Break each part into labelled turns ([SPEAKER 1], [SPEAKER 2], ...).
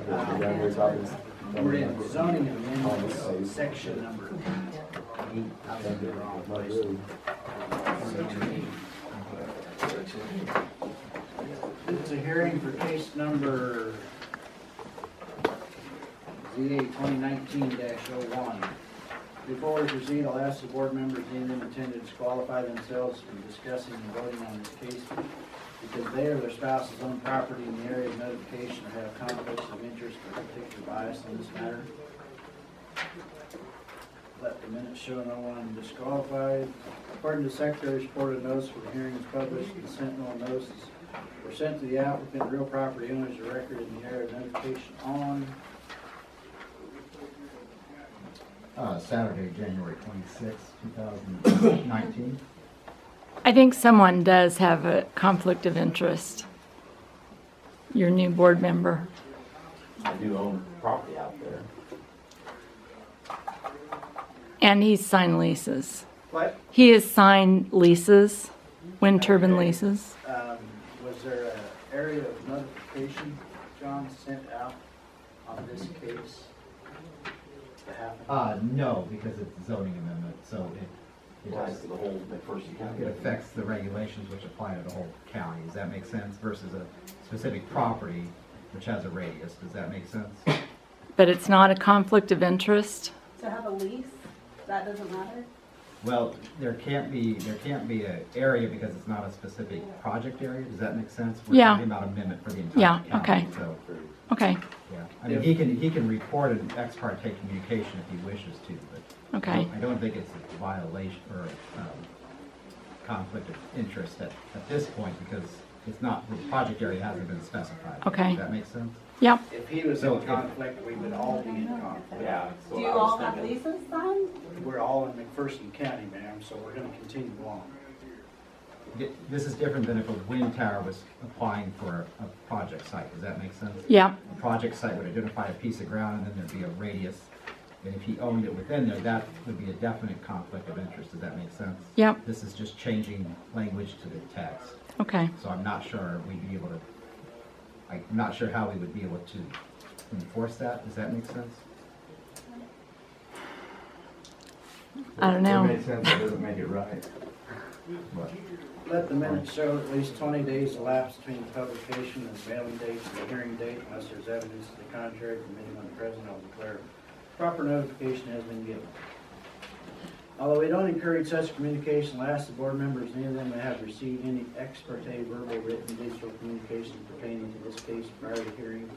[SPEAKER 1] We're in zoning amendments, section number 8. I was in the wrong place. It's a hearing for case number ZA 2019-01. Before we proceed, I'll ask the board members in them attend to disqualify themselves from discussing and voting on this case because they or their spouses own property in the area of notification or have conflicts of interest or particular bias on this matter. Let the minutes show no one disqualified. According to the Secretary's report, a notice for the hearing is published and sentinel notices were sent to the applicant, real property owners of record in the area of notification on
[SPEAKER 2] Saturday, January 26, 2019.
[SPEAKER 3] I think someone does have a conflict of interest. Your new board member.
[SPEAKER 4] I do own property out there.
[SPEAKER 3] And he's signed leases.
[SPEAKER 1] what?
[SPEAKER 3] He has signed leases, wind turbine leases.
[SPEAKER 1] Was there an area of notification, John, sent out on this case to happen?
[SPEAKER 2] No, because it's a zoning amendment, so
[SPEAKER 4] It applies to the whole McPherson County.
[SPEAKER 2] it affects the regulations which apply to the whole county. Does that make sense? Versus a specific property which has a radius. Does that make sense?
[SPEAKER 3] But it's not a conflict of interest.
[SPEAKER 5] To have a lease, that doesn't matter?
[SPEAKER 2] Well, there can't be an area because it's not a specific project area. Does that make sense? We're
[SPEAKER 3] Yeah.
[SPEAKER 2] talking about amendment for the entire
[SPEAKER 3] Yeah,
[SPEAKER 2] county.
[SPEAKER 3] okay.
[SPEAKER 2] So,
[SPEAKER 3] Okay,
[SPEAKER 2] yeah. I mean, he can report an ex parte communication if he wishes to, but
[SPEAKER 3] okay.
[SPEAKER 2] I don't think it's a violation or conflict of interest at this point because it's not, the project area hasn't been specified.
[SPEAKER 3] Okay.
[SPEAKER 2] Does that make sense?
[SPEAKER 3] Yep.
[SPEAKER 1] If he was
[SPEAKER 2] So
[SPEAKER 1] in conflict, we would all be in conflict.
[SPEAKER 4] Yeah. that's
[SPEAKER 5] Do
[SPEAKER 4] what
[SPEAKER 5] you
[SPEAKER 4] I was
[SPEAKER 5] all have
[SPEAKER 4] thinking.
[SPEAKER 5] leases signed?
[SPEAKER 1] We're all in McPherson County, ma'am, so we're gonna continue on.
[SPEAKER 2] This is different than if a wind tower was applying for a project site. Does that make sense?
[SPEAKER 3] Yeah,
[SPEAKER 2] A project site would identify a piece of ground and then there'd be a radius. And if he owned it within there, that would be a definite conflict of interest. Does that make sense?
[SPEAKER 3] yep,
[SPEAKER 2] This is just changing language to the text.
[SPEAKER 3] okay.
[SPEAKER 2] So I'm not sure we'd be able to, I'm not sure how we would be able to enforce that. Does that make sense?
[SPEAKER 3] I don't know.
[SPEAKER 6] It makes sense, it doesn't make it right.
[SPEAKER 2] What?
[SPEAKER 1] Let the minutes show at least 20 days elapsed between the publication and the mailing date and the hearing date, unless there's evidence to the contrary from anyone present. I'll declare proper notification has been given. Although we don't encourage such communication, I'll ask the board members, any of them that have received any ex parte, verbal, written, digital communication pertaining to this case prior to hearing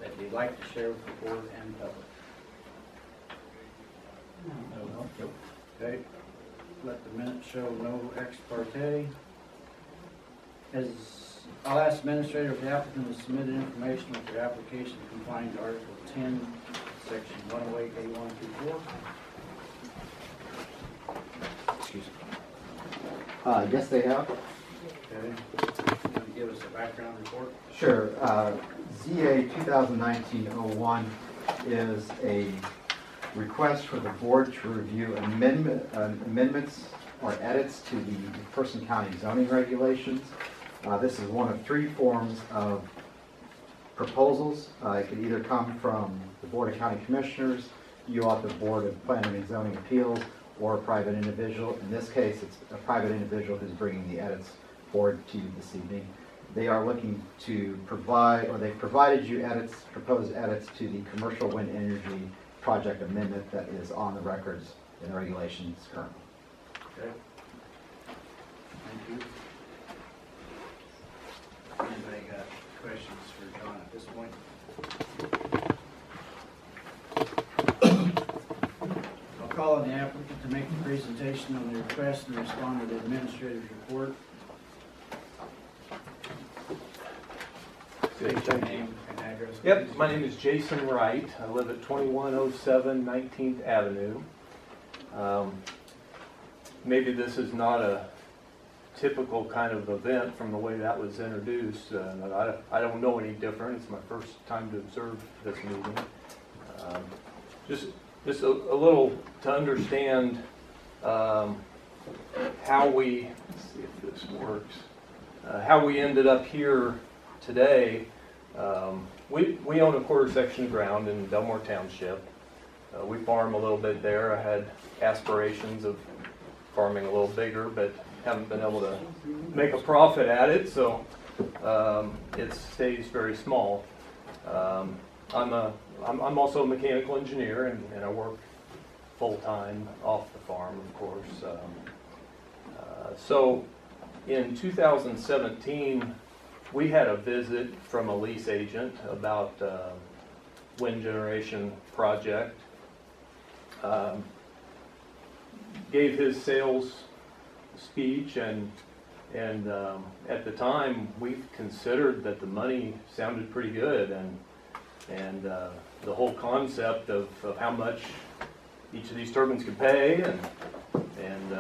[SPEAKER 1] that they'd like to share with the board and public. No. Okay. Let the minutes show no ex parte. I'll ask the administrator if the applicant has submitted information with their application complying to Article 10, Section 108A124. Excuse me.
[SPEAKER 7] Yes, they have.
[SPEAKER 1] Okay. You want to give us a background report?
[SPEAKER 7] Sure. ZA 2019-01 is a request for the board to review amendments or edits to the McPherson County zoning regulations. This is one of three forms of proposals. It could either come from the Board of County Commissioners, you all at the Board of Planning and Zoning Appeals, or a private individual. In this case, it's a private individual who's bringing the edits forward to you this evening. They are looking to provide, or they've provided you edits, proposed edits to the commercial wind energy project amendment that is on the records in the regulations currently.
[SPEAKER 1] Okay. Thank you. Anybody got questions for John at this point? I'll call on the applicant to make the presentation on the request and respond to the administrator's report. State your name and address.
[SPEAKER 6] Yep,
[SPEAKER 1] please.
[SPEAKER 6] my name is Jason Wright. I live at 2107 19th Avenue. Maybe this is not a typical kind of event from the way that was introduced. But I don't know any different. It's my first time to observe this meeting. Just a little to understand how we, let's see if this works, how we ended up here today. We own a quarter section of ground in Delmore Township. We farm a little bit there. I had aspirations of farming a little bigger, but haven't been able to make a profit at it, so it stays very small. I'm also a mechanical engineer, and I work full-time off the farm, of course. So in 2017, we had a visit from a lease agent about wind generation project. Gave his sales speech, and at the time we considered that the money sounded pretty good, and the whole concept of how much each of these turbines could pay, and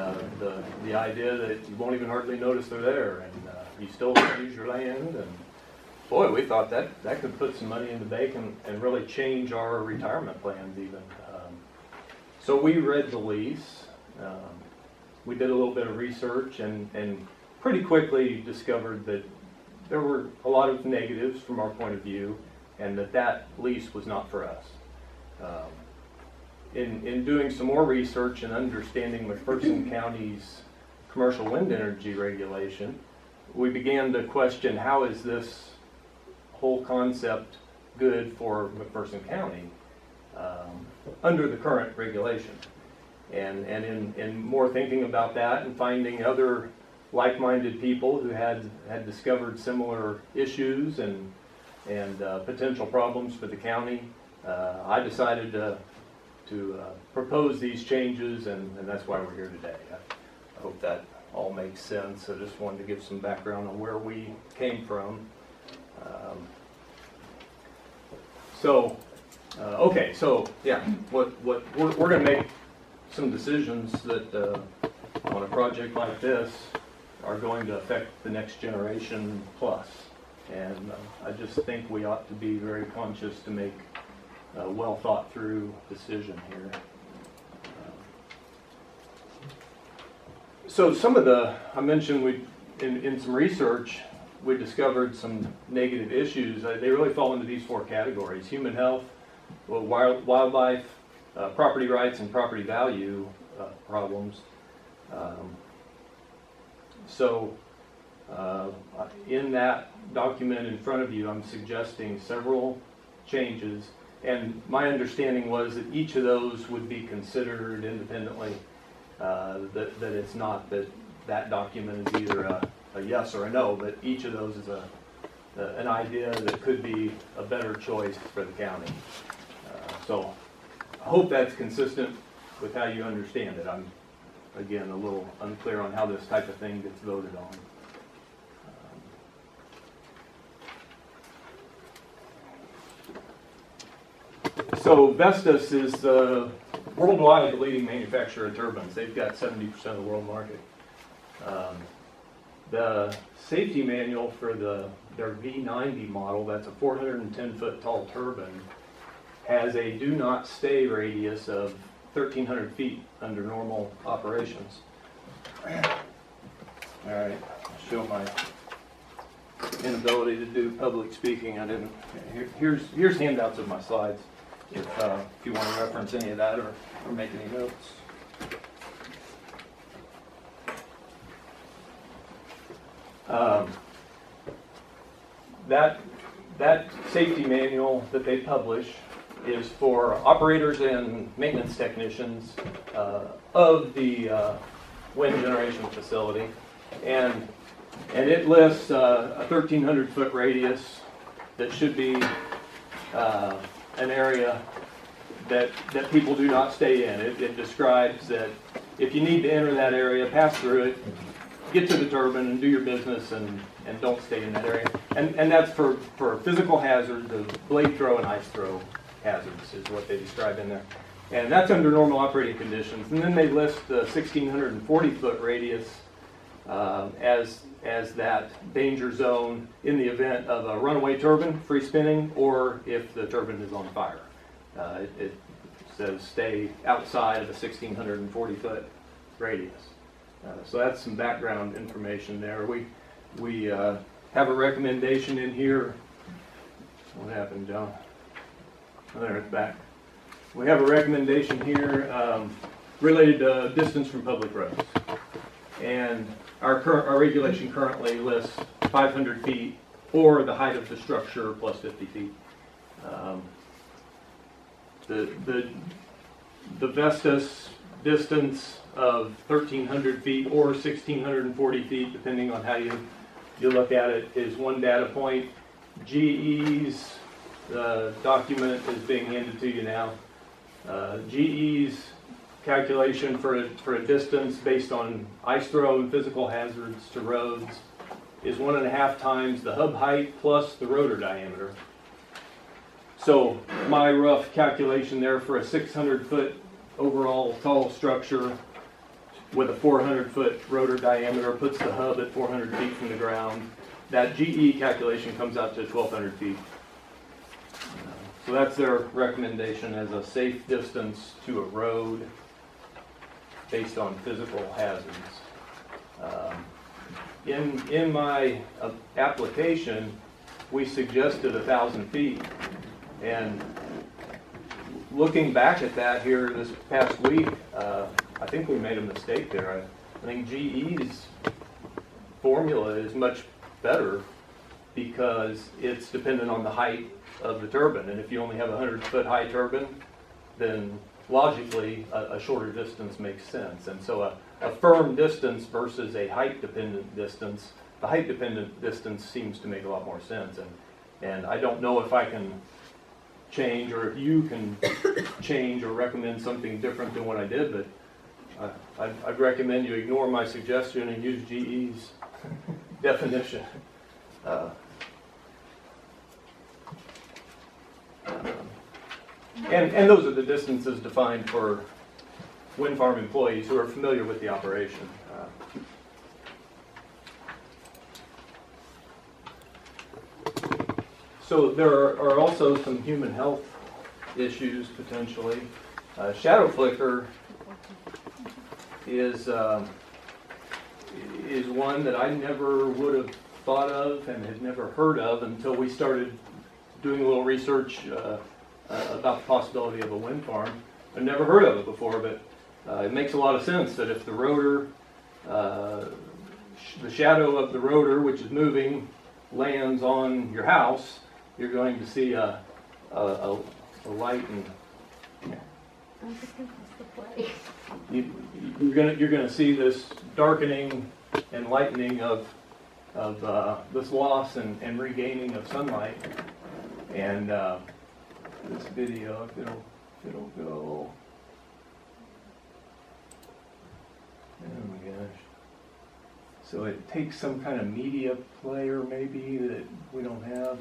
[SPEAKER 6] the idea that you won't even hardly notice they're there, and you still use your land, and boy, we thought that could put some money in the bank and really change our retirement plans even. So we read the lease, we did a little bit of research, and pretty quickly discovered that there were a lot of negatives from our point of view, and that lease was not for us. In doing some more research and understanding McPherson County's commercial wind energy regulation, we began to question, how is this whole concept good for McPherson County under the current regulation? And in more thinking about that and finding other like-minded people who had discovered similar issues and potential problems for the county, I decided to propose these changes, and that's why we're here today. I hope that all makes sense. I just wanted to give some background on where we came from. Okay, so yeah, what we're going to make some decisions that on a project like this are going to affect the next generation plus, and I just think we ought to be very conscious to make a well thought through decision here. So some of I mentioned in some research, we discovered some negative issues. They really fall into these four categories: human health, wildlife, property rights, and property value problems. In that document in front of you, I'm suggesting several changes, and my understanding was that each of those would be considered independently, that it's not that document is either a yes or a no, but each of those is an idea that could be a better choice for the county. So I hope that's consistent with how you understand it. I'm, again, a little unclear on how this type of thing gets voted on. So Vestas is the worldwide leading manufacturer of turbines. They've got 70% of the world market. The safety manual for their V90 model, that's a 410-foot tall turbine, has a do not stay radius of 1,300 feet under normal operations. All right, I'll show my inability to do public speaking. I didn't. Here's handouts of my slides if you want to reference any of that or make any notes. That safety manual that they publish is for operators and maintenance technicians of the wind generation facility, and it lists a 1,300-foot radius that should be an area that people do not stay in. It describes that if you need to enter that area, pass through it, get to the turbine and do your business, and don't stay in that area. And that's for physical hazards of blade throw and ice throw hazards is what they describe in there. And that's under normal operating conditions. And then they list the 1,640-foot radius as that danger zone in the event of a runaway turbine, free spinning, or if the turbine is on fire. It says stay outside of a 1,640-foot radius. So that's some background information there. We have a recommendation in here What happened, John? Oh, there, it's back. We have a recommendation here related to distance from public roads. And our regulation currently lists 500 feet or the height of the structure plus 50 feet. The Vestas distance of 1,300 feet or 1,640 feet, depending on how you look at it, is one data point. GE's document is being handed to you now. GE's calculation for a distance based on ice throw and physical hazards to roads is 1.5 times the hub height plus the rotor diameter. So my rough calculation there for a 600-foot overall tall structure with a 400-foot rotor diameter puts the hub at 400 feet from the ground. That GE calculation comes out to 1,200 feet. So that's their recommendation as a safe distance to a road based on physical hazards. In my application, we suggested 1,000 feet. And looking back at that here this past week, I think we made a mistake there. I think GE's formula is much better because it's dependent on the height of the turbine. And if you only have a 100-foot high turbine, then logically a shorter distance makes sense. And so a firm distance versus a height-dependent distance, the height-dependent distance seems to make a lot more sense. And I don't know if I can change or if you can change or recommend something different than what I did, but I'd recommend you ignore my suggestion and use GE's definition. And those are the distances defined for wind farm employees who are familiar with the operation. So there are also some human health issues potentially. Shadow flicker is one that I never would have thought of and had never heard of until we started doing a little research about the possibility of a wind farm. I've never heard of it before, but it makes a lot of sense that if the rotor, the shadow of the rotor, which is moving, lands on your house, you're going to see a light, and you're going to see this darkening and lightening of this loss and regaining of sunlight. And this video, if it'll go. Oh my gosh. So it takes some kind of media player maybe that we don't have.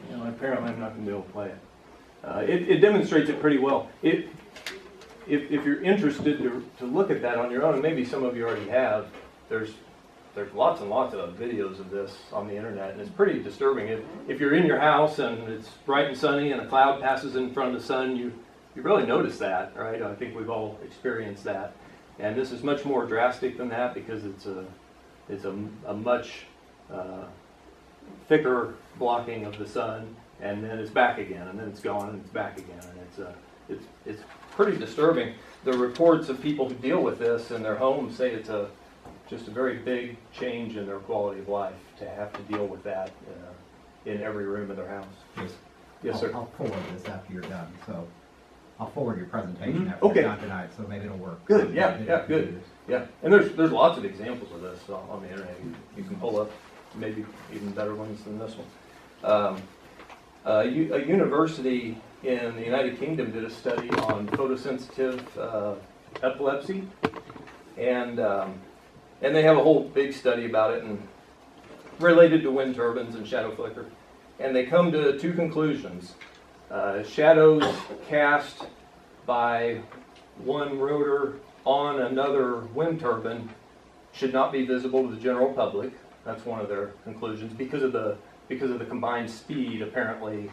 [SPEAKER 6] You know, apparently I'm not going to be able to play it. It demonstrates it pretty well. If you're interested to look at that on your own, and maybe some of you already have, there's lots and lots of videos of this on the internet, and it's pretty disturbing. If you're in your house and it's bright and sunny and a cloud passes in front of the sun, you really notice that, right? I think we've all experienced that. And this is much more drastic than that because it's a much thicker blocking of the sun, and then it's back again, and then it's gone, and it's back again, and it's pretty disturbing. The reports of people who deal with this in their homes say it's just a very big change in their quality of life to have to deal with that in every room of their house. Yes, sir.
[SPEAKER 2] I'll forward this after you're done, so I'll forward your presentation
[SPEAKER 6] Mhm.
[SPEAKER 2] after
[SPEAKER 6] Okay.
[SPEAKER 2] you're done tonight, so maybe it'll work.
[SPEAKER 6] Good, yeah, good. Yeah, and there's lots of examples of this on the internet. You can pull up maybe even better ones than this one. A university in the United Kingdom did a study on photosensitive epilepsy, and they have a whole big study about it and related to wind turbines and shadow flicker. And they come to two conclusions. Shadows cast by one rotor on another wind turbine should not be visible to the general public. That's one of their conclusions because of the combined speed. Apparently,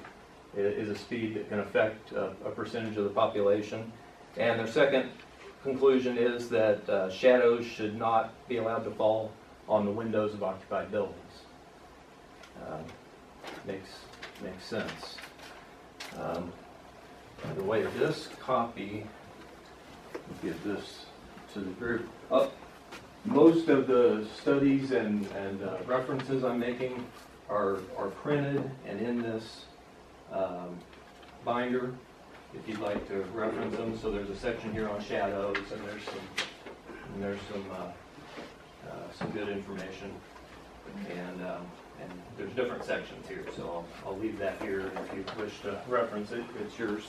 [SPEAKER 6] is a speed that can affect a percentage of the population. And their second conclusion is that shadows should not be allowed to fall on the windows of occupied buildings. Makes sense. By the way, this copy, get this to the group. Most of the studies and references I'm making are printed and in this binder, if you'd like to reference them. So there's a section here on shadows, and there's some good information, and there's different sections here. So I'll leave that here, and if you wish to reference it, it's yours.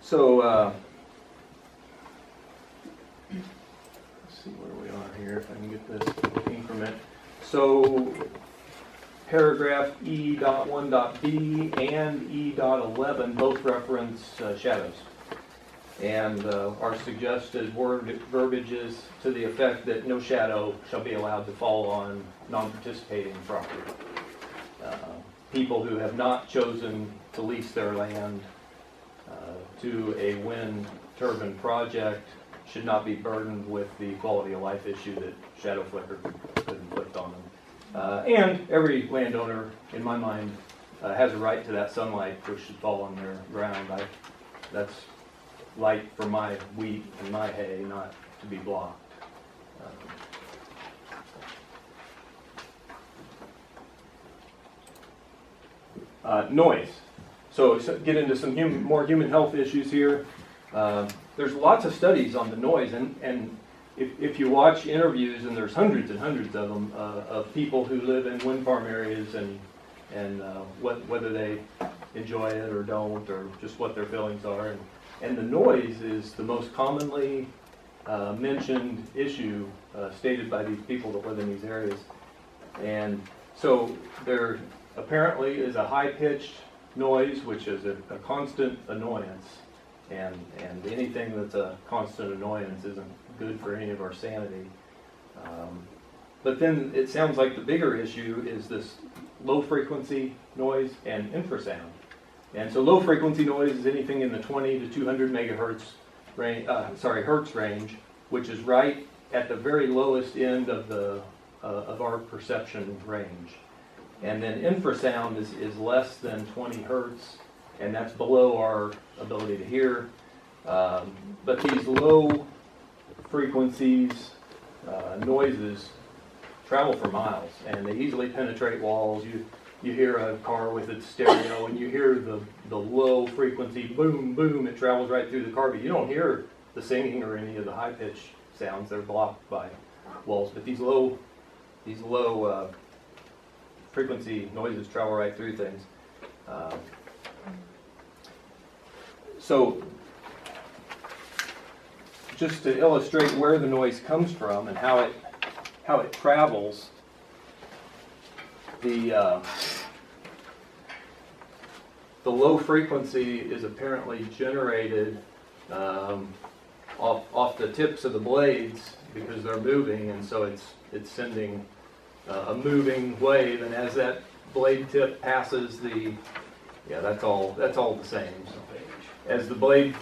[SPEAKER 6] So let's see where we are here, if I can get this increment. So paragraph E.1.b and E.11 both reference shadows. And our suggested verbiage is to the effect that no shadow shall be allowed to fall on non-participating property. People who have not chosen to lease their land to a wind turbine project should not be burdened with the quality of life issue that shadow flicker could inflict on them. And every landowner, in my mind, has a right to that sunlight which should fall on their ground. That's light for my wheat and my hay, not to be blocked. Noise. So get into some more human health issues here. There's lots of studies on the noise, and if you watch interviews, and there's hundreds and hundreds of them, of people who live in wind farm areas and whether they enjoy it or don't, or just what their feelings are. And the noise is the most commonly mentioned issue stated by these people that live in these areas. And so there apparently is a high-pitched noise, which is a constant annoyance. And anything that's a constant annoyance isn't good for any of our sanity. But then it sounds like the bigger issue is this low-frequency noise and infrasound. And so low-frequency noise is anything in the 20 to 200 megahertz range, hertz range, which is right at the very lowest end of our perception range. And then infrasound is less than 20 hertz, and that's below our ability to hear. But these low frequencies noises travel for miles, and they easily penetrate walls. You hear a car with its stereo, and you hear the low frequency boom, boom. It travels right through the car, but you don't hear the singing or any of the high pitched sounds. They're blocked by walls. But these low frequency noises travel right through things. So just to illustrate where the noise comes from and how it travels, the low frequency is apparently generated off the tips of the blades because they're moving, and so it's sending a moving wave, and as that blade tip passes that's all the same. So as the blade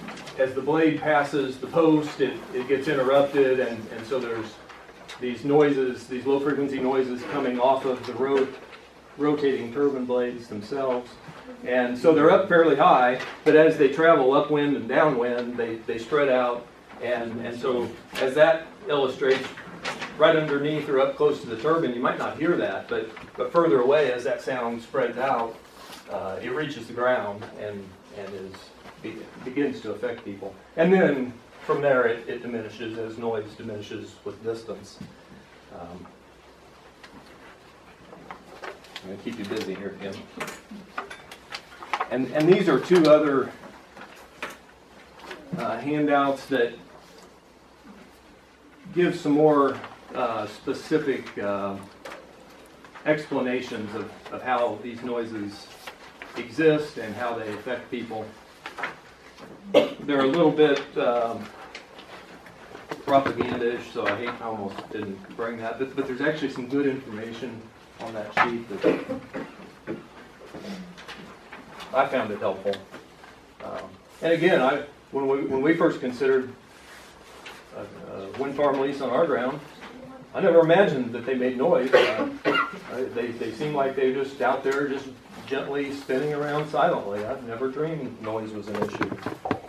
[SPEAKER 6] passes the post, it gets interrupted, and so there's these noises, these low frequency noises coming off of the rotating turbine blades themselves. And so they're up fairly high, but as they travel upwind and downwind, they spread out, and so as that illustrates, right underneath or up close to the turbine, you might not hear that, but further away, as that sound spreads out, it reaches the ground and begins to affect people. And then from there, it diminishes as noise diminishes with distance. I'm going to keep you busy here, Kim. And these are two other handouts that give some more specific explanations of how these noises exist and how they affect people. They're a little bit propaganda-ish, so I almost didn't bring that, but there's actually some good information on that sheet that I found it helpful. And again, when we first considered a wind farm lease on our ground, I never imagined that they made noise. They seem like they're just out there just gently spinning around silently. I've never dreamed noise was an issue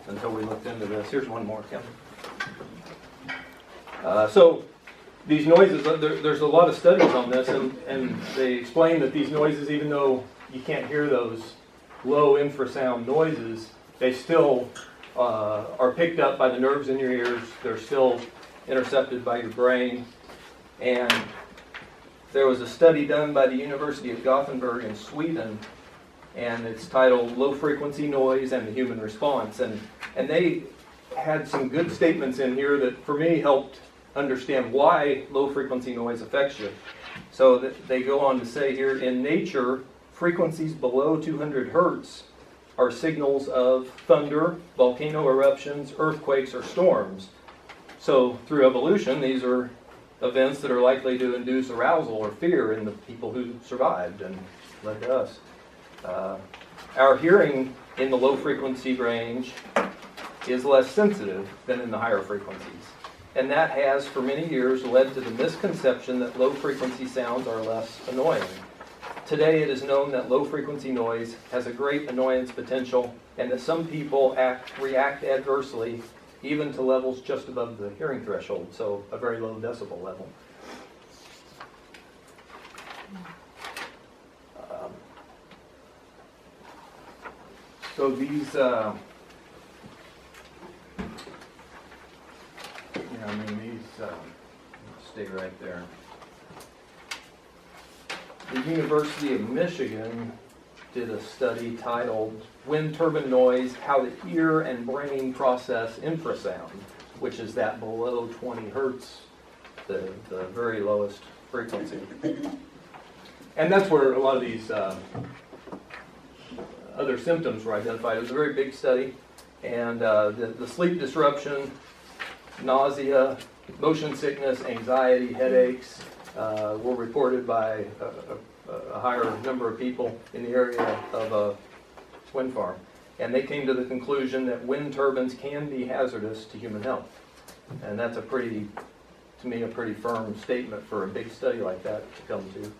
[SPEAKER 6] until we looked into this. Here's one more, Kevin. So these noises, there's a lot of studies on this, and they explain that these noises, even though you can't hear those low infrasound noises, they still are picked up by the nerves in your ears. They're still intercepted by your brain. And there was a study done by the University of Gothenburg in Sweden, and it's titled Low Frequency Noise and the Human Response. And they had some good statements in here that, for me, helped understand why low frequency noise affects you. So they go on to say here, in nature, frequencies below 200 hertz are signals of thunder, volcano eruptions, earthquakes, or storms. So through evolution, these are events that are likely to induce arousal or fear in the people who survived and led to us. Our hearing in the low frequency range is less sensitive than in the higher frequencies. And that has, for many years, led to the misconception that low frequency sounds are less annoying. Today it is known that low frequency noise has a great annoyance potential, and that some people react adversely even to levels just above the hearing threshold, so a very low decibel level. So these, stay right there. The University of Michigan did a study titled Wind Turbine Noise, How the Ear and Brain Process Infrasound, which is that below 20 hertz, the very lowest frequency. And that's where a lot of these other symptoms were identified. It was a very big study, and the sleep disruption, nausea, motion sickness, anxiety, headaches were reported by a higher number of people in the area of a wind farm. And they came to the conclusion that wind turbines can be hazardous to human health. And that's to me, a pretty firm statement for a big study like that to come to.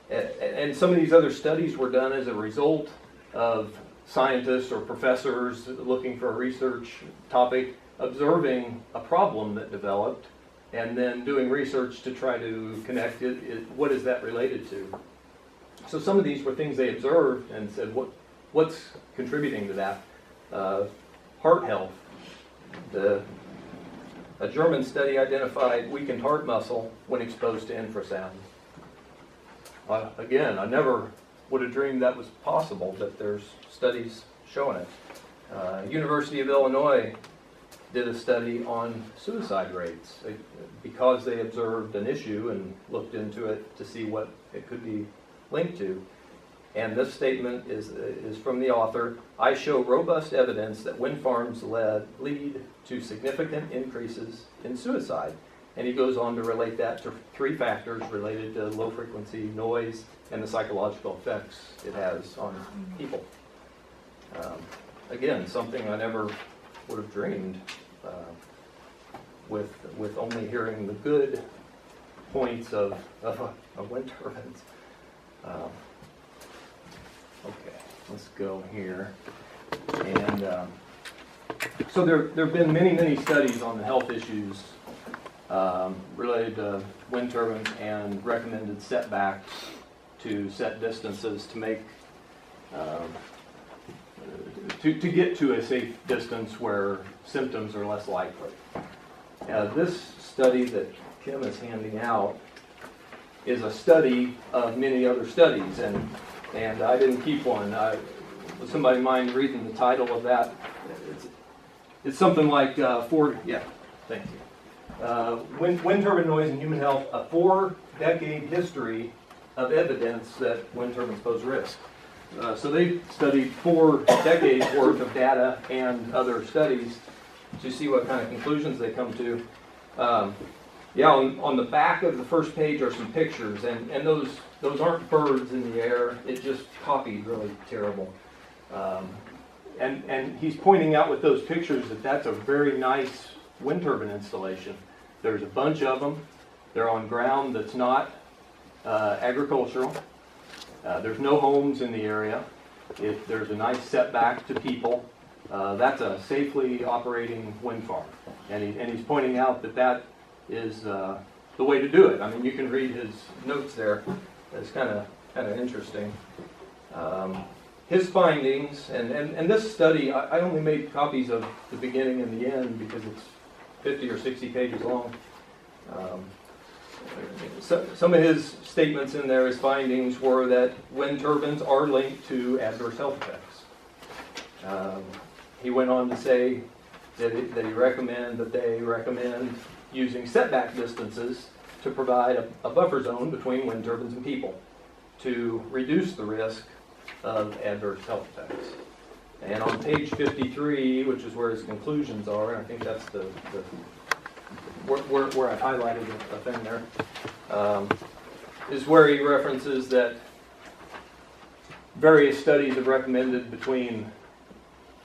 [SPEAKER 6] And some of these other studies were done as a result of scientists or professors looking for a research topic, observing a problem that developed, and then doing research to try to connect it. What is that related to? So some of these were things they observed and said, what's contributing to that? Heart health. A German study identified weakened heart muscle when exposed to infrasound. Again, I never would have dreamed that was possible, but there's studies showing it. University of Illinois did a study on suicide rates because they observed an issue and looked into it to see what it could be linked to. And this statement is from the author. I show robust evidence that wind farms lead to significant increases in suicide. And he goes on to relate that to 3 factors related to low frequency noise and the psychological effects it has on people. Again, something I never would have dreamed with only hearing the good points of wind turbines. Okay, let's go here. And so there have been many studies on the health issues related to wind turbines and recommended setbacks to set distances to make to get to a safe distance where symptoms are less likely. This study that Kim is handing out is a study of many other studies, and I didn't keep one. Would somebody mind reading the title of that? It's something like thank you. Wind turbine noise and human health, a 4-decade history of evidence that wind turbines pose risk. So they studied 4 decades worth of data and other studies to see what kind of conclusions they come to. On the back of the first page are some pictures, and those aren't birds in the air. It just copied really terrible. and he's pointing out with those pictures that that's a very nice wind turbine installation. There's a bunch of them. They're on ground that's not agricultural. There's no homes in the area. There's a nice setback to people. That's a safely operating wind farm. And he's pointing out that that is the way to do it. I mean, you can read his notes there. It's kind of interesting. His findings, and this study, I only made copies of the beginning and the end because it's 50 or 60 pages long. Some of his statements in there, his findings were that wind turbines are linked to adverse health effects. He went on to say that they recommend using setback distances to provide a buffer zone between wind turbines and people to reduce the risk of adverse health effects. And on page 53, which is where his conclusions are, and I think that's where I highlighted a thing there, is where he references that various studies have recommended between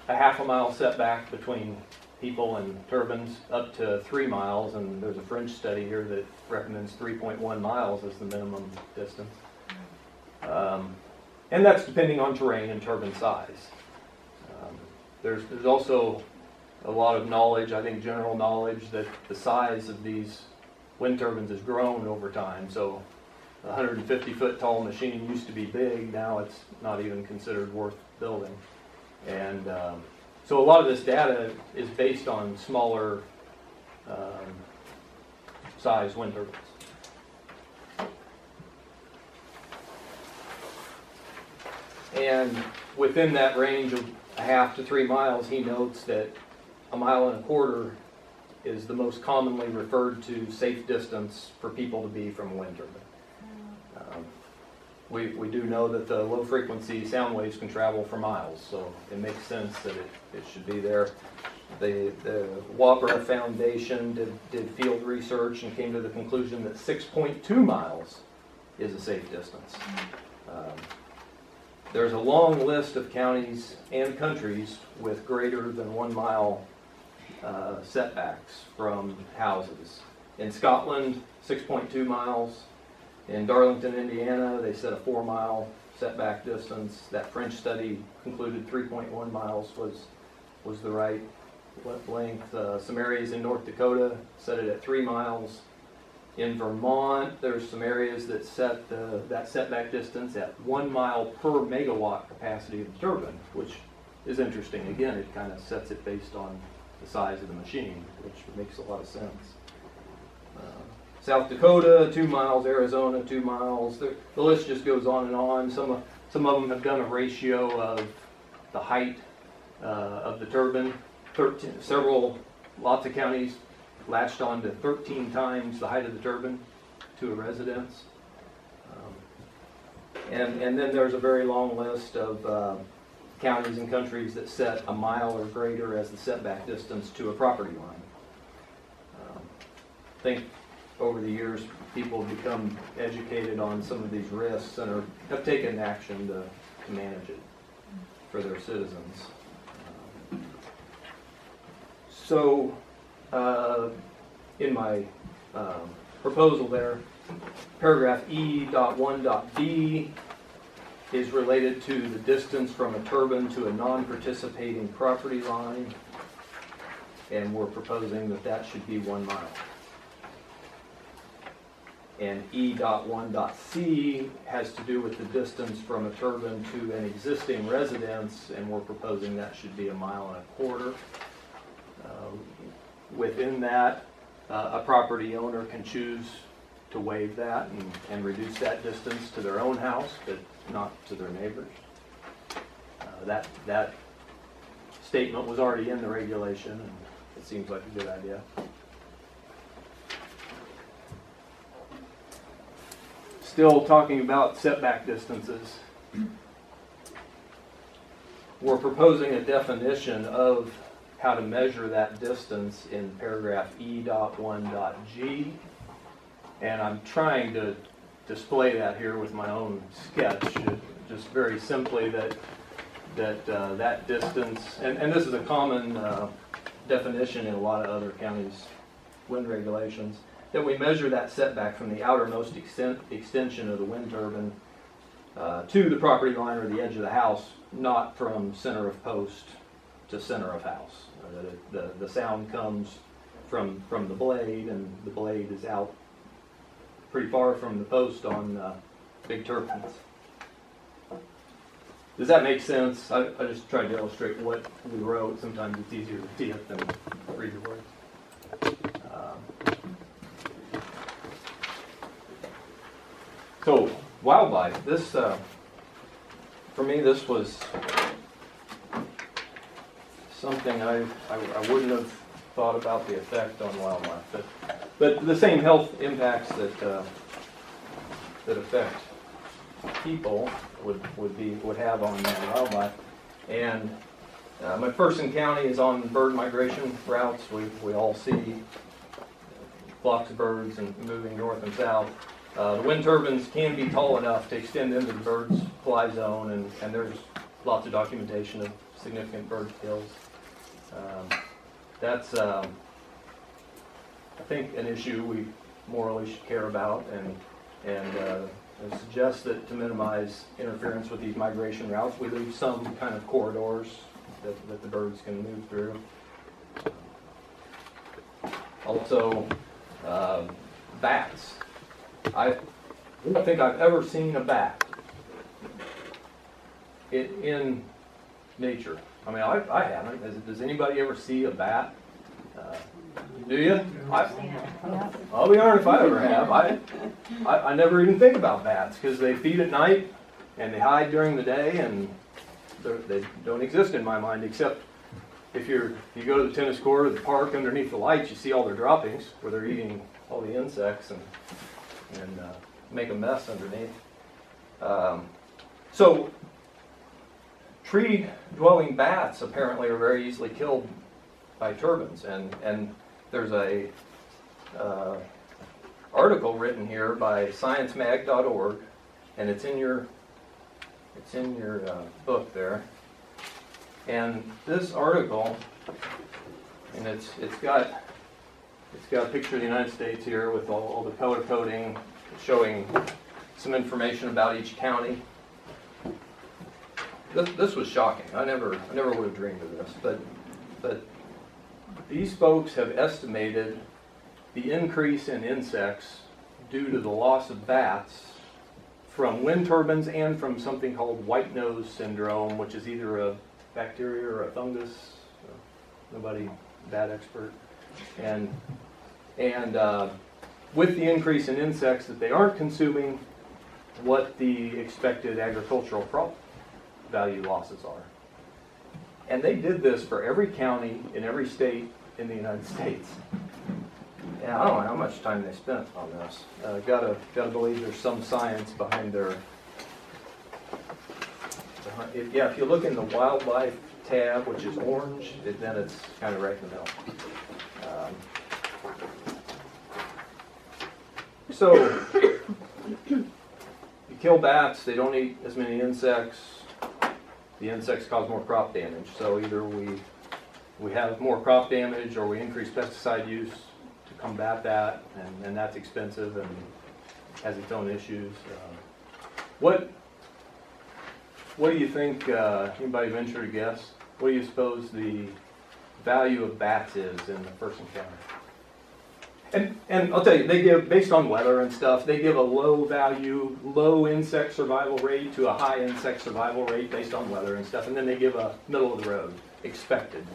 [SPEAKER 6] a half a mile setback between people and turbines up to 3 miles, and there's a French study here that recommends 3.1 miles as the minimum distance. And that's depending on terrain and turbine size. There's also a lot of knowledge, I think general knowledge, that the size of these wind turbines has grown over time. So a 150-foot tall machine used to be big, now it's not even considered worth building. And so a lot of this data is based on smaller size wind turbines. And within that range of a half to 3 miles, he notes that 1.25 miles is the most commonly referred to safe distance for people to be from a wind turbine. We do know that the low frequency sound waves can travel for miles, so it makes sense that it should be there. The WAPR Foundation did field research and came to the conclusion that 6.2 miles is a safe distance. There's a long list of counties and countries with greater than 1 mile setbacks from houses. In Scotland, 6.2 miles. In Darlington, Indiana, they set a 4 mile setback distance. That French study concluded 3.1 miles was the right length. Some areas in North Dakota set it at 3 miles. In Vermont, there's some areas that set that setback distance at 1 mile per megawatt capacity of the turbine, which is interesting. Again, it kind of sets it based on the size of the machine, which makes a lot of sense. South Dakota, 2 miles. Arizona, 2 miles. The list just goes on and on. Some of them have done a ratio of the height of the turbine. Lots of counties latched on to 13 times the height of the turbine to a residence. And then there's a very long list of counties and countries that set 1 mile or greater as the setback distance to a property line. I think over the years people have become educated on some of these risks and have taken action to manage it for their citizens. So in my proposal there, paragraph E.1.b is related to the distance from a turbine to a non-participating property line, and we're proposing that should be 1 mile. And E.1.c has to do with the distance from a turbine to an existing residence, and we're proposing that should be 1.25 miles. Within that, a property owner can choose to waive that and reduce that distance to their own house, but not to their neighbors. That statement was already in the regulation, and it seems like a good idea. Still talking about setback distances, we're proposing a definition of how to measure that distance in paragraph E.1.g, and I'm trying to display that here with my own sketch, just very simply that that that distance, and this is a common definition in a lot of other counties' wind regulations, that we measure that setback from the outermost extension of the wind turbine to the property line or the edge of the house, not from center of post to center of house. The sound comes from the blade, and the blade is out pretty far from the post on big turbines. Does that make sense? I just tried to illustrate what we wrote. Sometimes it's easier to see it than read the words. So wildlife, this for me, this was something I wouldn't have thought about the effect on wildlife, but the same health impacts that affect people would have on wildlife. And McPherson County is on bird migration routes. We all see flocks of birds and moving north and south. The wind turbines can be tall enough to extend into the bird's fly zone, and there's lots of documentation of significant bird kills. That's, I think, an issue we morally should care about, and suggest that to minimize interference with these migration routes, we leave some kind of corridors that the birds can move through. Also, bats. I don't think I've ever seen a bat in nature. I mean, I haven't. Does anybody ever see a bat? Do you? I'll be darned if I ever have. I never even think about bats because they feed at night and they hide during the day, and they don't exist in my mind, except if you go to the tennis court or the park underneath the lights, you see all their droppings where they're eating all the insects and make a mess underneath. So tree-dwelling bats apparently are very easily killed by turbines, and there's a article written here by sciencemag.org, and it's in your book there. And this article, and it's got a picture of the United States here with all the color coding, showing some information about each county. This was shocking. I never would have dreamed of this, but these folks have estimated the increase in insects due to the loss of bats from wind turbines and from something called white nose syndrome, which is either a bacteria or a fungus. Nobody bat expert. And with the increase in insects that they aren't consuming, what the expected agricultural crop value losses are. And they did this for every county in every state in the United States. Yeah, I don't know how much time they spent on this. Gotta believe there's some science behind their. If you look in the wildlife tab, which is orange, then it's kind of right in the middle. So you kill bats; they don't eat as many insects. The insects cause more crop damage. So either we have more crop damage, or we increase pesticide use to combat that, and that's expensive and has its own issues. What do you think? Anybody venture to guess? What do you suppose the value of bats is in McPherson County? And I'll tell you, they give, based on weather and stuff, they give a low value, low insect survival rate to a high insect survival rate based on weather and stuff, and then they give a middle of the road, expected.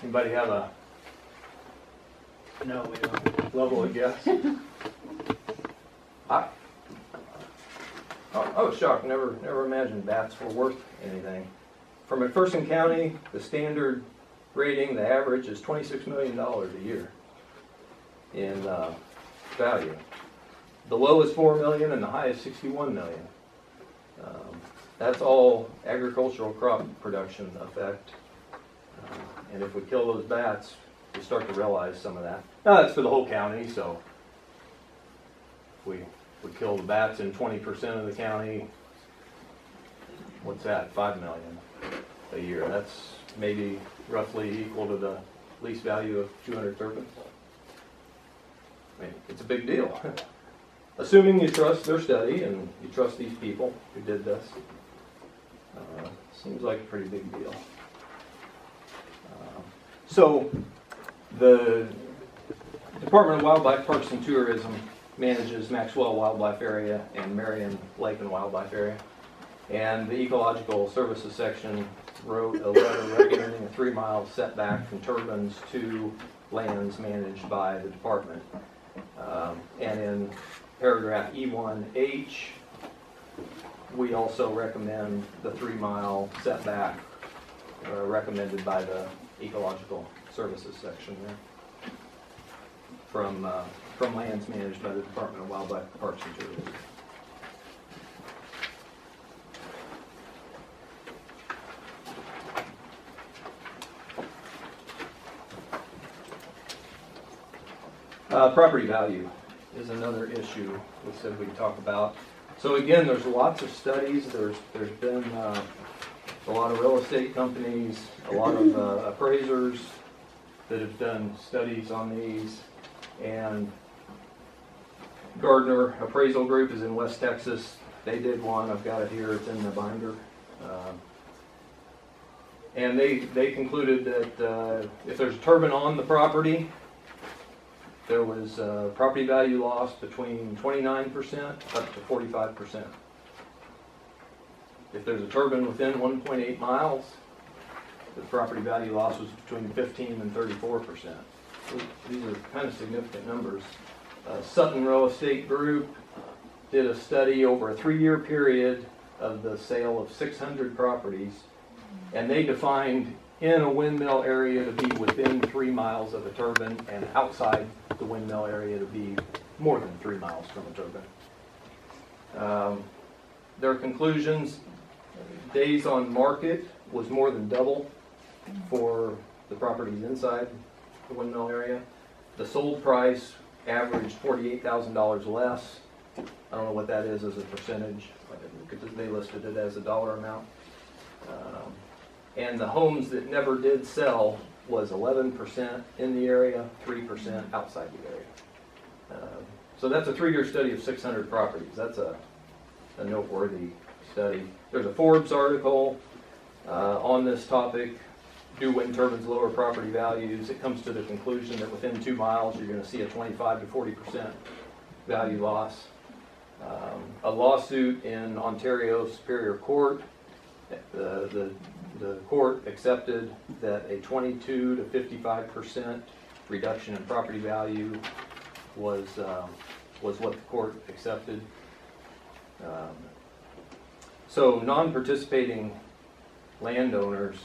[SPEAKER 6] Anybody have a
[SPEAKER 1] No, we don't.
[SPEAKER 6] level of guess? I was shocked. Never imagined bats were worth anything. For McPherson County, the standard rating, the average is $26 million a year in value. The low is $4 million and the high is $61 million. That's all agricultural crop production effect. And if we kill those bats, we start to realize some of that. Now that's for the whole county, so if we kill the bats in 20% of the county, what's that, 5 million a year. That's maybe roughly equal to the lease value of 200 turbines. I mean, it's a big deal. Assuming you trust their study and you trust these people who did this, seems like a pretty big deal. So the Department of Wildlife, Parks and Tourism manages Maxwell Wildlife Area and Marion Lake and Wildlife Area. And the Ecological Services section wrote a letter recommending a 3-mile setback from turbines to lands managed by the department. And in paragraph E1H, we also recommend the 3-mile setback recommended by the Ecological Services section there from lands managed by the Department of Wildlife, Parks and Tourism. Property value is another issue we said we'd talk about. So again, there's lots of studies. There's been a lot of real estate companies, a lot of appraisers that have done studies on these. And Gardner Appraisal Group is in West Texas. They did one. I've got it here. It's in the binder. And they concluded that if there's a turbine on the property, there was property value loss between 29% up to 45%. If there's a turbine within 1.8 miles, the property value loss was between 15 and 34%. These are kind of significant numbers. Sutton Real Estate Group did a study over a 3-year period of the sale of 600 properties, and they defined in a windmill area to be within 3 miles of a turbine and outside the windmill area to be more than 3 miles from a turbine. Their conclusions, days on market was more than double for the properties inside the windmill area. The sold price averaged $48,000 less. I don't know what that is as a percentage, because they listed it as a dollar amount. And the homes that never did sell was 11% in the area, 3% outside the area. So that's a 3-year study of 600 properties. That's a noteworthy study. There's a Forbes article on this topic. Do wind turbines lower property values? It comes to the conclusion that within 2 miles you're going to see a 25 to 40% value loss. A lawsuit in Ontario Superior Court. The court accepted that a 22 to 55% reduction in property value was what the court accepted. So non-participating landowners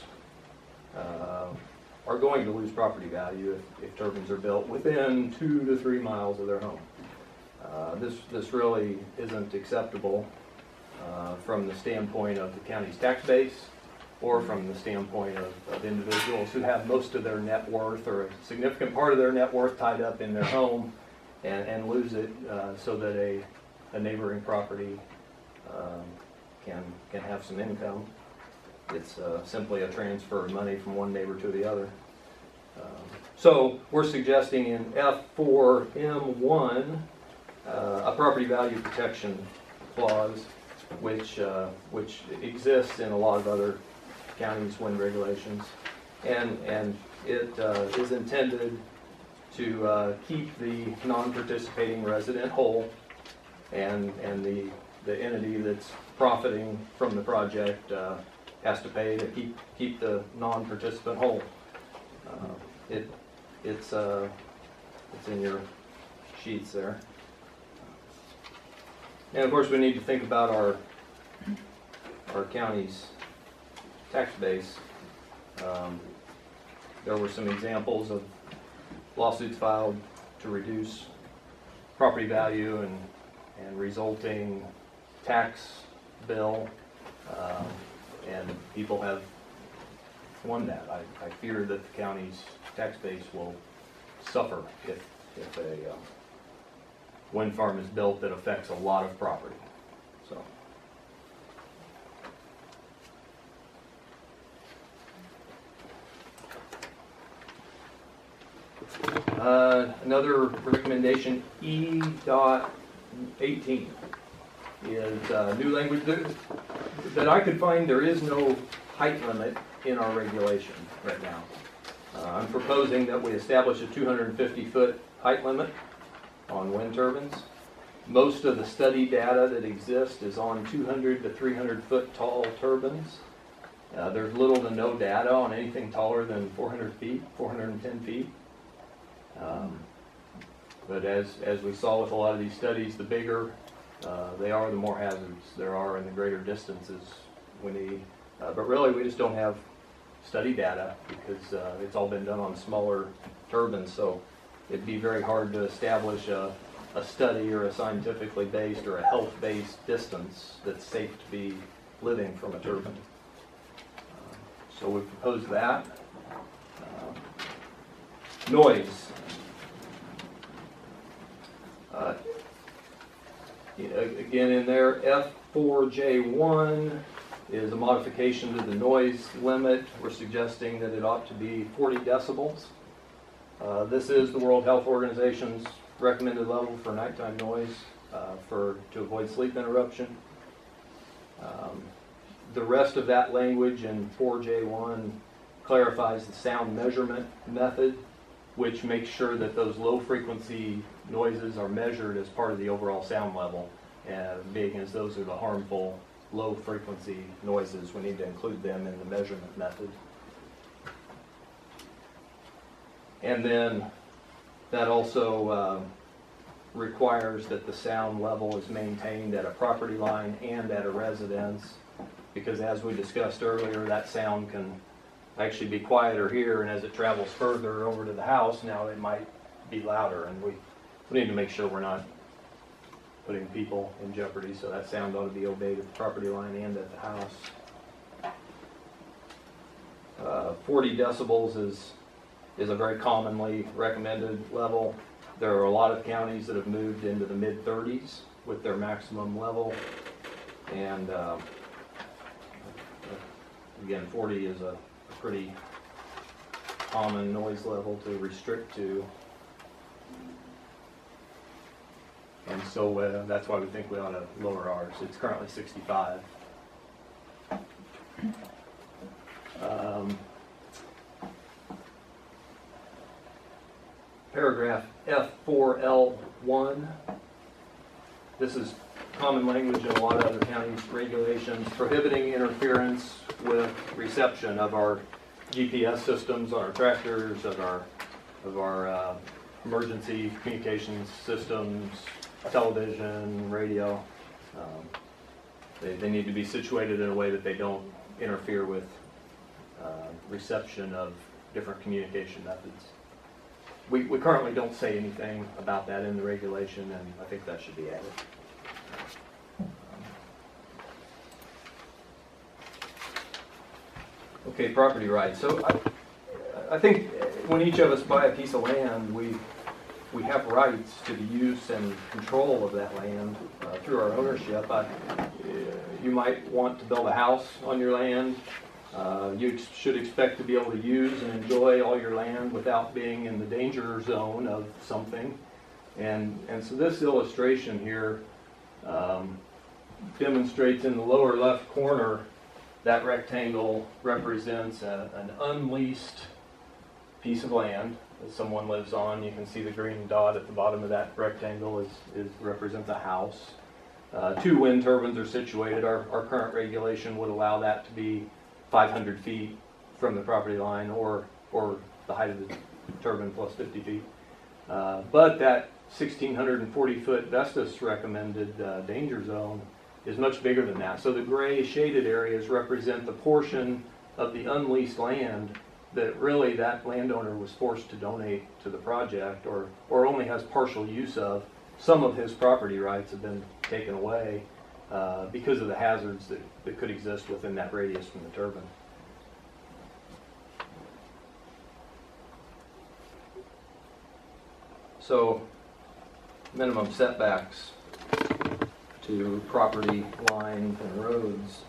[SPEAKER 6] are going to lose property value if turbines are built within 2 to 3 miles of their home. This really isn't acceptable from the standpoint of the county's tax base, or from the standpoint of individuals who have most of their net worth or a significant part of their net worth tied up in their home and lose it so that a neighboring property can have some income. It's simply a transfer of money from one neighbor to the other. So we're suggesting in F4M1 a property value protection clause, which exists in a lot of other counties' wind regulations, and it is intended to keep the non-participating resident whole, and the entity that's profiting from the project has to pay to keep the non-participant whole. It's in your sheets there. And of course, we need to think about our county's tax base. There were some examples of lawsuits filed to reduce property value and resulting tax bill, and people have won that. I fear that the county's tax base will suffer if a wind farm is built that affects a lot of property. So Another recommendation, E.18, is new language that I could find. There is no height limit in our regulation right now. I'm proposing that we establish a 250-foot height limit on wind turbines. Most of the study data that exists is on 200 to 300 foot tall turbines. There's little to no data on anything taller than 400 feet, 410 feet. But as we saw with a lot of these studies, the bigger they are, the more hazards there are and the greater distances we need. But really, we just don't have study data because it's all been done on smaller turbines, so it'd be very hard to establish a study or a scientifically based or a health-based distance that's safe to be living from a turbine. So we propose that. Noise. Again, in there, F4J1 is a modification to the noise limit. We're suggesting that it ought to be 40 decibels. This is the World Health Organization's recommended level for nighttime noise to avoid sleep interruption. The rest of that language in 4J1 clarifies the sound measurement method, which makes sure that those low frequency noises are measured as part of the overall sound level. Being as those are the harmful low frequency noises, we need to include them in the measurement method. And then that also requires that the sound level is maintained at a property line and at a residence, because as we discussed earlier, that sound can actually be quieter here, and as it travels further over to the house, now it might be louder, and we need to make sure we're not putting people in jeopardy, so that sound ought to be obeyed at the property line and at the house. 40 decibels is a very commonly recommended level. There are a lot of counties that have moved into the mid-30s with their maximum level, and again, 40 is a pretty common noise level to restrict to. And so that's why we think we ought to lower ours. It's currently 65. Paragraph F4L1. This is common language in a lot of other counties' regulations prohibiting interference with reception of our GPS systems on our tractors, of our emergency communications systems, television, radio. They need to be situated in a way that they don't interfere with reception of different communication methods. We currently don't say anything about that in the regulation, and I think that should be added. Okay, property rights. So I think when each of us buy a piece of land, we have rights to the use and control of that land through our ownership. You might want to build a house on your land. You should expect to be able to use and enjoy all your land without being in the danger zone of something. And so this illustration here demonstrates in the lower left corner that rectangle represents an unleased piece of land that someone lives on. You can see the green dot at the bottom of that rectangle represents a house. 2 wind turbines are situated. Our current regulation would allow that to be 500 feet from the property line or the height of the turbine plus 50 feet. But that 1,640 foot Vestas recommended danger zone is much bigger than that. So the gray shaded areas represent the portion of the unleased land that really that landowner was forced to donate to the project or only has partial use of. Some of his property rights have been taken away because of the hazards that could exist within that radius from the turbine. So minimum setbacks to property lines and roads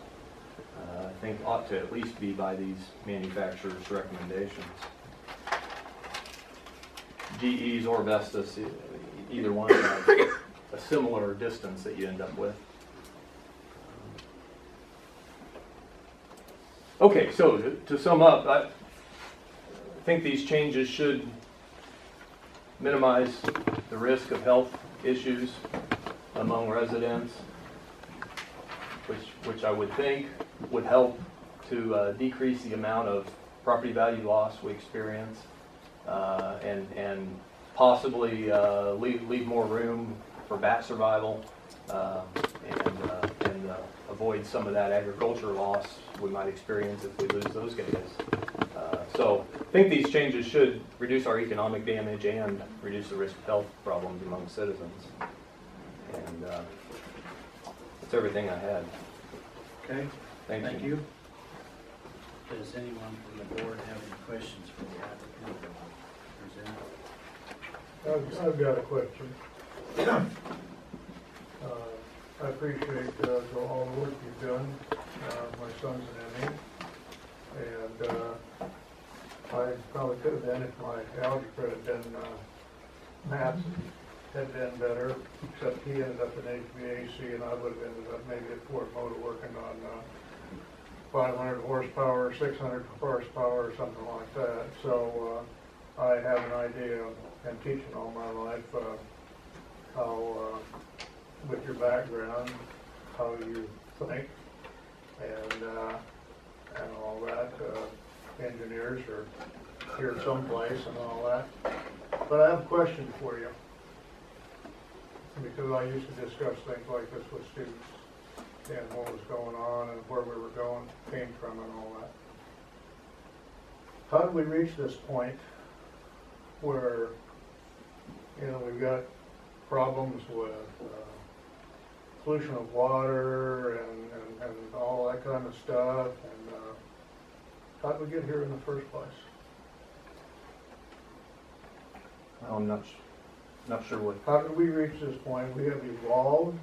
[SPEAKER 6] I think ought to at least be by these manufacturers' recommendations. GEs or Vestas, either one have a similar distance that you end up with. Okay, so to sum up, I think these changes should minimize the risk of health issues among residents, which I would think would help to decrease the amount of property value loss we experience, and possibly leave more room for bat survival, and avoid some of that agriculture loss we might experience if we lose those guys. So I think these changes should reduce our economic damage and reduce the risk of health problems among citizens. And that's everything I had.
[SPEAKER 1] Okay,
[SPEAKER 6] Thank
[SPEAKER 1] thank
[SPEAKER 6] you.
[SPEAKER 1] you. Does anyone from the board have any questions for the applicant or presenter?
[SPEAKER 8] I've got a question. I appreciate all the work you've done. My son's an ME, and I probably could have been if my algebra had been, maths had been better, except he ended up in HVAC and I would have ended up maybe at Ford Motor working on 500 horsepower, 600 horsepower, or something like that. So I have an idea, and teaching all my life, how, with your background, how you think, and all that. Engineers are here someplace and all that. But I have a question for you, because I used to discuss things like this with students, and what was going on and where we were going, came from and all that. How did we reach this point where, you know, we've got problems with pollution of water and all that kind of stuff, and how did we get here in the first place?
[SPEAKER 6] I'm not sure what.
[SPEAKER 8] How did we reach this point? We have evolved.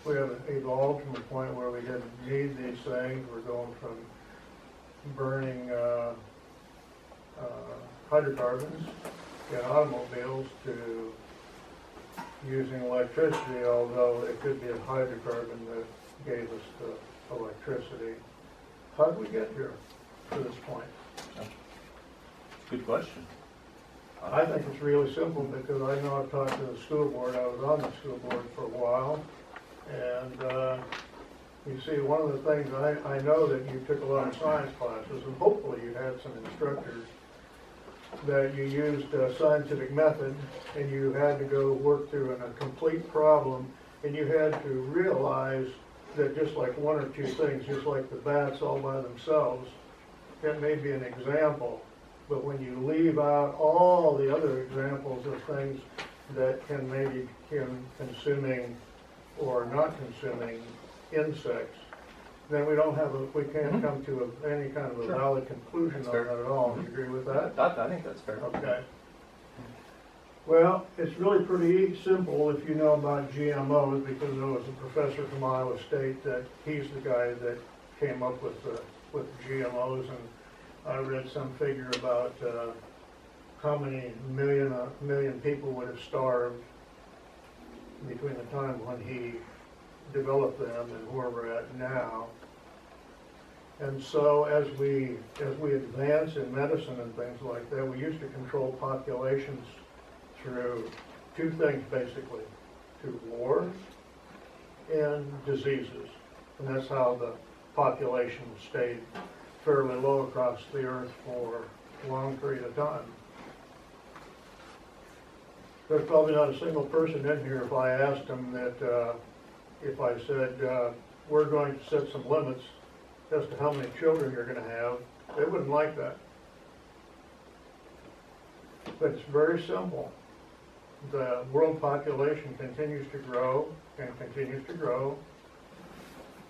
[SPEAKER 8] We have evolved from a point where we didn't need these things. We're going from burning hydrocarbons in automobiles to using electricity, although it could be a hydrocarbon that gave us the electricity. How did we get here to this point?
[SPEAKER 6] Good question.
[SPEAKER 8] I think it's really simple, because I know I've talked to the school board. I was on the school board for a while. And you see, one of the things, I know that you took a lot of science classes, and hopefully you had some instructors that you used scientific method, and you had to go work through a complete problem, and you had to realize that just like one or two things, just like the bats all by themselves, that may be an example, but when you leave out all the other examples of things that can maybe be consuming or not consuming insects, then we can't come to any kind of a valid conclusion on that at all. Do you agree with that?
[SPEAKER 6] I think that's fair.
[SPEAKER 8] Okay. Well, it's really pretty simple if you know about GMOs, because there was a professor from Iowa State that he's the guy that came up with GMOs, and I read some figure about how many million people would have starved between the time when he developed them and where we're at now. And so as we advance in medicine and things like that, we used to control populations through two things basically, through war and diseases. And that's how the population stayed fairly low across the earth for a long period of time. There's probably not a single person in here, if I asked them that, if I said, we're going to set some limits as to how many children you're going to have, they wouldn't like that. But it's very simple. The world population continues to grow and continues to grow.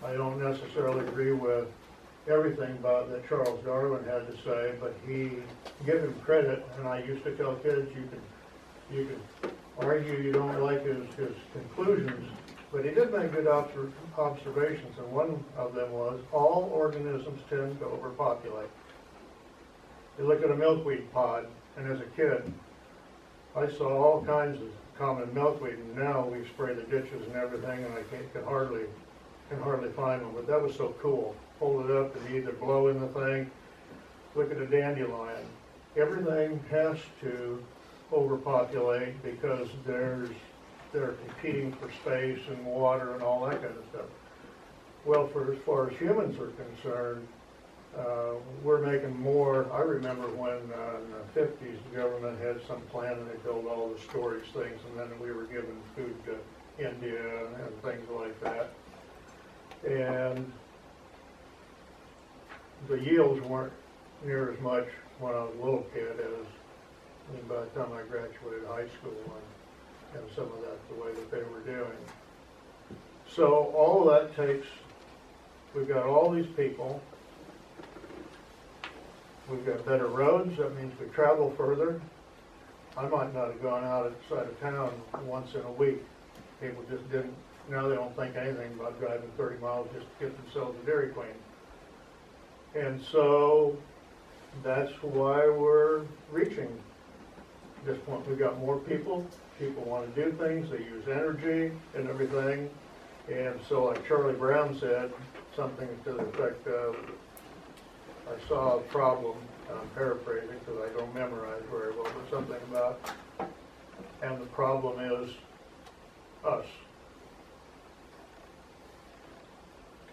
[SPEAKER 8] I don't necessarily agree with everything about that Charles Darwin had to say, but he, give him credit, and I used to tell kids, you can argue you don't like his conclusions, but he did make good observations, and one of them was all organisms tend to overpopulate. You look at a milkweed pod, and as a kid, I saw all kinds of common milkweed, and now we spray the ditches and everything, and I can hardly find them, but that was so cool. Hold it up and either blow in the thing, look at a dandelion. Everything has to overpopulate because they're competing for space and water and all that kind of stuff. Well, as far as humans are concerned, we're making more. I remember when in the 50s the government had some plan and they built all the storage things, and then we were giving food to India and things like that. And the yields weren't near as much when I was a little kid as by the time I graduated high school, and some of that the way that they were doing. So all of that takes, we've got all these people, we've got better roads, that means we travel further. I might not have gone out outside of town once in a week. People just didn't, now they don't think anything about driving 30 miles just to get themselves a Dairy Queen. And so that's why we're reaching this point. We've got more people want to do things, they use energy and everything. And so like Charlie Brown said, something to the effect of, I saw a problem, and I'm paraphrasing because I don't memorize very well, but something about, and the problem is us.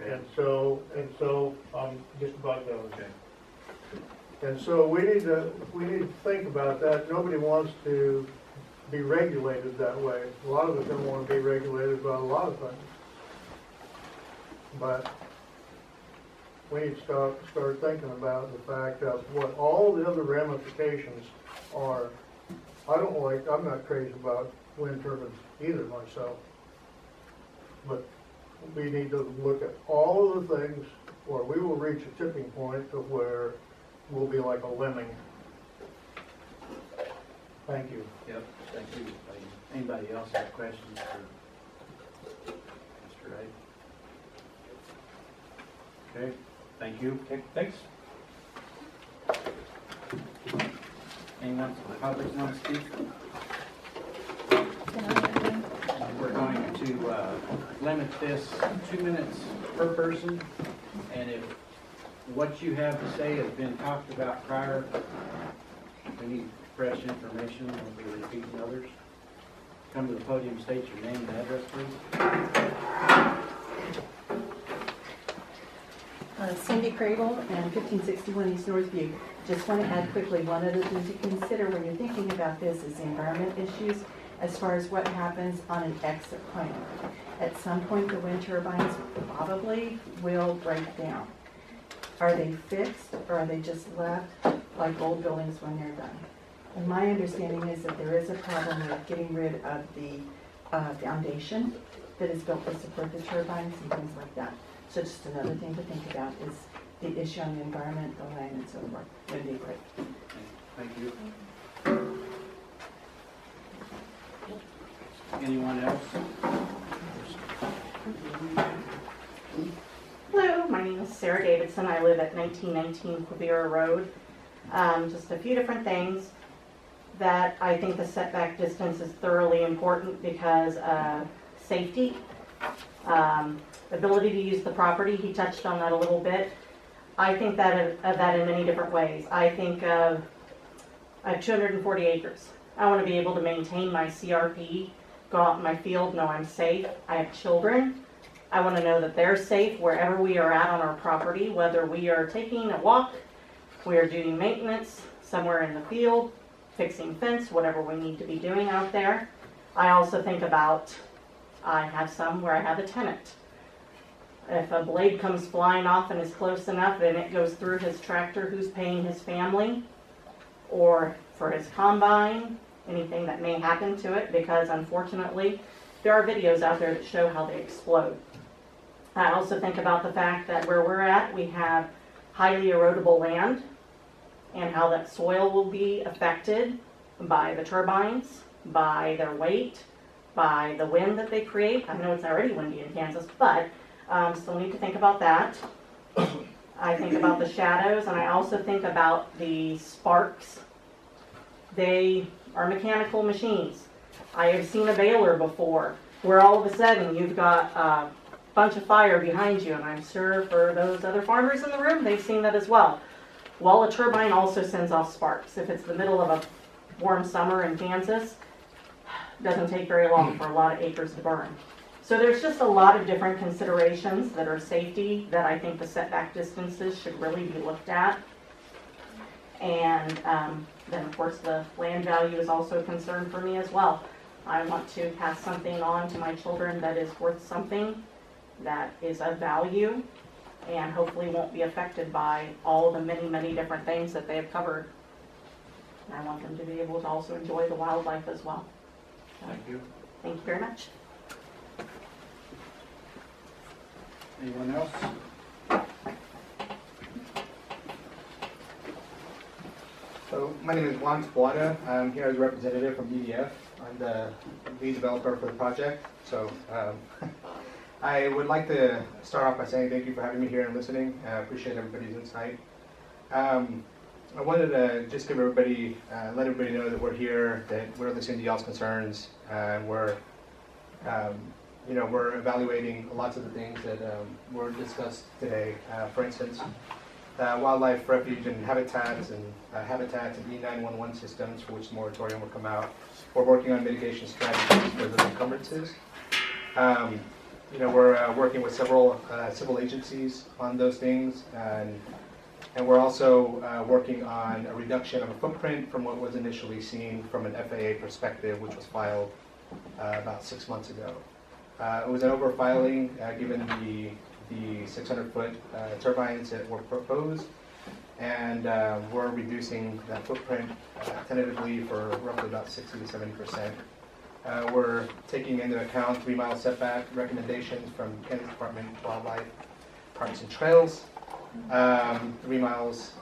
[SPEAKER 1] Okay.
[SPEAKER 8] And so I'm just about done. Okay. And so we need to think about that. Nobody wants to be regulated that way. A lot of us don't want to be regulated by a lot of things. But we need to start thinking about the fact of what all the other ramifications are. I'm not crazy about wind turbines either myself. But we need to look at all of the things, or we will reach a tipping point of where we'll be like a lemming. Thank you.
[SPEAKER 1] Yep, thank you. Anybody else have questions for Mr. Wright? Okay, thank you.
[SPEAKER 6] Okay, thanks.
[SPEAKER 1] Anyone from the public want to speak? We're going to limit this 2 minutes per person, and if what you have to say has been talked about prior, we need fresh information, won't be repeating others. Come to the podium, state your name and address, please.
[SPEAKER 9] Cindy Crable and 1561 East Northview. Just want to add quickly, one other thing to consider when you're thinking about this is the environment issues as far as what happens on an exit point. At some point, the wind turbines probably will break down. Are they fixed or are they just left like old buildings when they're done? And my understanding is that there is a problem with getting rid of the foundation that is built to support the turbines and things like that. So just another thing to think about is the issue on the environment, the land, and so forth when they break.
[SPEAKER 1] Thank you. Anyone else?
[SPEAKER 10] Hello, my name is Sarah Davidson. I live at 1919 Quivira Road. Just a few different things that I think the setback distance is thoroughly important because of safety. Ability to use the property, he touched on that a little bit. I think of that in many different ways. I think of, I have 240 acres. I want to be able to maintain my CRP, go out in my field, know I'm safe. I have children. I want to know that they're safe wherever we are at on our property, whether we are taking a walk, we are doing maintenance somewhere in the field, fixing fence, whatever we need to be doing out there. I also think about, I have some where I have a tenant. If a blade comes flying off and is close enough and it goes through his tractor, who's paying his family? Or for his combine, anything that may happen to it, because unfortunately, there are videos out there that show how they explode. I also think about the fact that where we're at, we have highly erodible land and how that soil will be affected by the turbines, by their weight, by the wind that they create. I know it's already windy in Kansas, but still need to think about that. I think about the shadows, and I also think about the sparks. They our mechanical machines. I have seen a baler before where all of a sudden you've got a bunch of fire behind you, and I'm sure for those other farmers in the room, they've seen that as well. Well, a turbine also sends off sparks. If it's the middle of a warm summer in Kansas, it doesn't take very long for a lot of acres to burn. So there's just a lot of different considerations that are safety that I think the setback distances should really be looked at. And then of course the land value is also a concern for me as well. I want to pass something on to my children that is worth something, that is of value, and hopefully won't be affected by all the many, many different things that they have covered. And I want them to be able to also enjoy the wildlife as well. So,
[SPEAKER 1] Thank you.
[SPEAKER 10] thank you very much.
[SPEAKER 1] Anyone else?
[SPEAKER 11] So my name is Juan Tabuada. I'm here as a representative from EDF. I'm the lead developer for the project. So I would like to start off by saying thank you for having me here and listening. I appreciate everybody's insight. I wanted to just give everybody, let everybody know that we're here, that we're listening to y'all's concerns. We're evaluating lots of the things that were discussed today. For instance, wildlife refuge and habitats and E911 systems for which the moratorium will come out. We're working on mitigation strategies for those encumbrances. We're working with several civil agencies on those things, and we're also working on a reduction of a footprint from what was initially seen from an FAA perspective, which was filed about 6 months ago. It was an overfiling given the 600-foot turbines that were proposed, and we're reducing that footprint tentatively for roughly about 60 to 70%. We're taking into account 3-mile setback recommendations from Kansas Department of Wildlife, Parks and Trails, 3 miles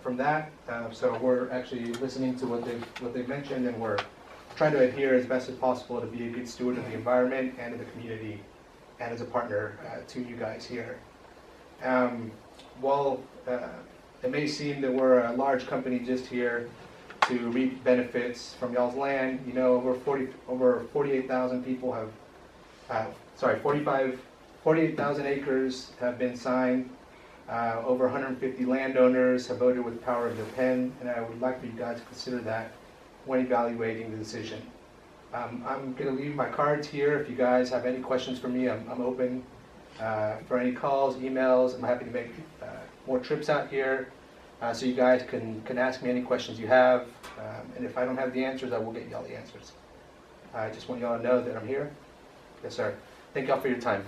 [SPEAKER 11] from that. So we're actually listening to what they've mentioned, and we're trying to adhere as best as possible to be a good steward of the environment and of the community, and as a partner to you guys here. While it may seem that we're a large company just here to reap benefits from y'all's land, over 48,000 people have, 48,000 acres have been signed. Over 150 landowners have voted with the power of their pen, and I would like for you guys to consider that when evaluating the decision. I'm going to leave my cards here. If you guys have any questions for me, I'm open for any calls, emails. I'm happy to make more trips out here so you guys can ask me any questions you have. And if I don't have the answers, I will get y'all the answers. I just want y'all to know that I'm here. Yes, sir. Thank y'all for your time.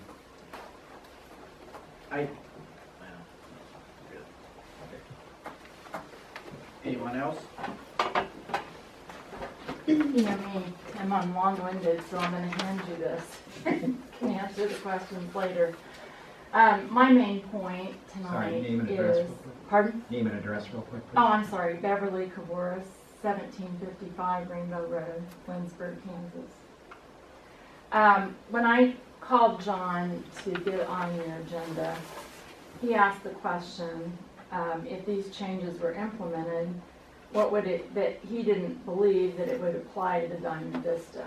[SPEAKER 1] Anyone else?
[SPEAKER 3] You know me, I'm long-winded, so I'm going to hand you this. Can answer the questions later. My main point
[SPEAKER 2] Sorry,
[SPEAKER 3] tonight
[SPEAKER 2] name and address
[SPEAKER 3] is,
[SPEAKER 2] real quick.
[SPEAKER 3] pardon?
[SPEAKER 2] Name and address real quick, please.
[SPEAKER 3] Oh, I'm sorry, Beverly Caboras, 1755 Rainbow Road, Winsburg, Kansas. When I called John to get on your agenda, he asked the question, if these changes were implemented, what would it, that he didn't believe that it would apply to the Diamond Vista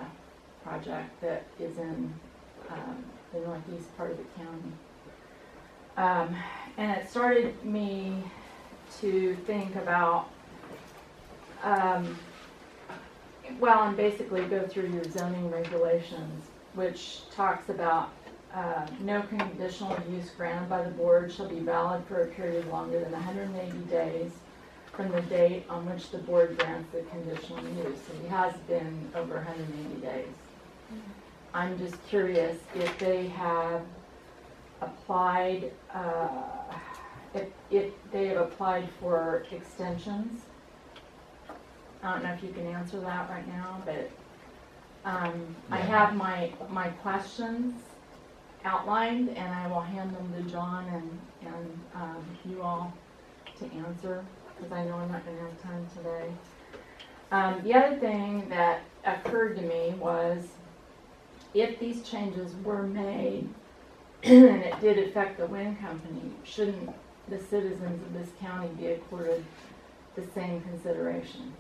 [SPEAKER 3] project that is in the northeast part of the county. And it started me to think about, and basically go through your zoning regulations, which talks about no conditional use granted by the board shall be valid for a period longer than 180 days from the date on which the board grants the conditional use. It has been over 180 days. I'm just curious if they have applied, if they have applied for extensions. I don't know if you can answer that right now, but I have my questions outlined, and I will hand them to John and you all to answer, because I know I'm not going to have time today. The other thing that occurred to me was, if these changes were made and it did affect the wind company, shouldn't the citizens of this county be accorded the same consideration?